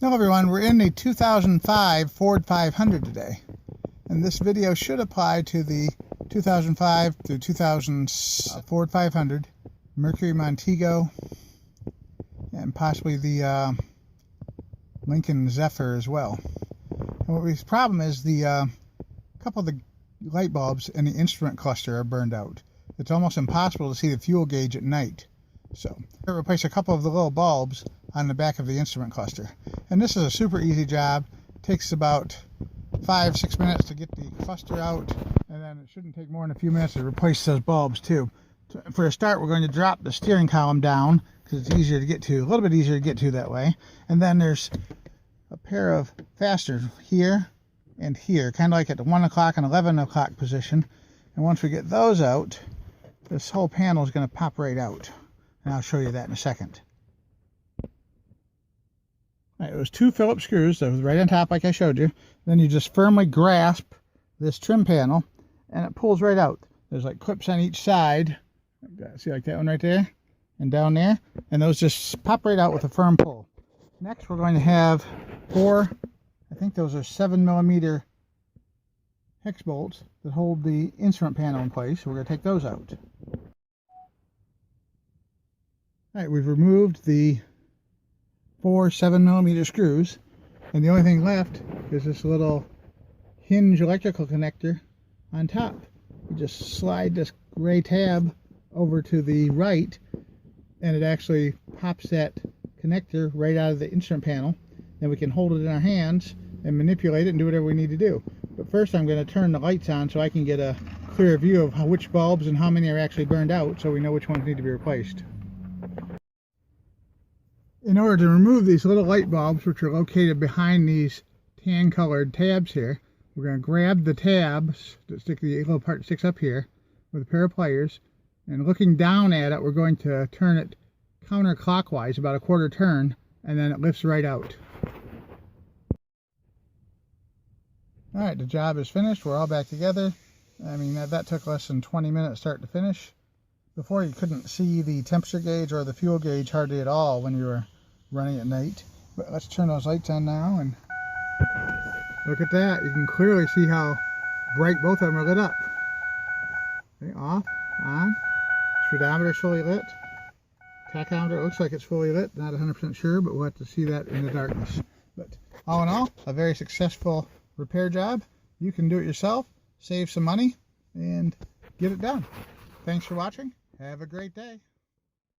Hello everyone, we're in the 2005 Ford 500 today, and this video should apply to the 2005 through 2000 Ford 500, Mercury Montego, and possibly the Lincoln Zephyr as well. And the problem is the couple of the light bulbs in the instrument cluster are burned out. It's almost impossible to see the fuel gauge at night. So I replace a couple of the little bulbs on the back of the instrument cluster. And this is a super easy job. It takes about 5-6 minutes to get the cluster out, and then it shouldn't take more than a few minutes to replace those bulbs too. So for a start, we're going to drop the steering column down because it's easier to get to, a little bit easier to get to that way. And then there's a pair of fasteners here and here, kind of like at the 1 o'clock and 11 o'clock position. And once we get those out, this whole panel is going to pop right out. And I'll show you that in a second. All right, it was 2 Phillips screws that was right on top like I showed you. Then you just firmly grasp this trim panel and it pulls right out. There's like clips on each side. See, like that one right there and down there. And those just pop right out with a firm pull. Next we're going to have 4, I think those are 7mm hex bolts that hold the instrument panel in place. So we're going to take those out. All right, we've removed the 4 7mm screws, and the only thing left is this little hinge electrical connector on top. You just slide this gray tab over to the right, and it actually pops that connector right out of the instrument panel. Then we can hold it in our hands and manipulate it and do whatever we need to do. But first I'm going to turn the lights on so I can get a clear view of which bulbs and how many are actually burned out, so we know which ones need to be replaced. In order to remove these little light bulbs, which are located behind these tan colored tabs here, we're going to grab the tabs that stick, the little part that sticks up here, with a pair of pliers, and looking down at it, we're going to turn it counterclockwise about a quarter turn, and then it lifts right out. Alright, the job is finished. We're all back together. I mean, that took less than 20 minutes start to finish. Before, you couldn't see the temperature gauge or the fuel gauge hardly at all when you were running at night. But let's turn those lights on now and look at that. You can clearly see how bright both of them are lit up. Okay, off, on. Speedometer is fully lit. Tachometer looks like it's fully lit. Not 100% sure, but we'll have to see that in the darkness. But all in all, a very successful repair job. You can do it yourself, save some money, and get it done. Thanks for watching. Have a great day.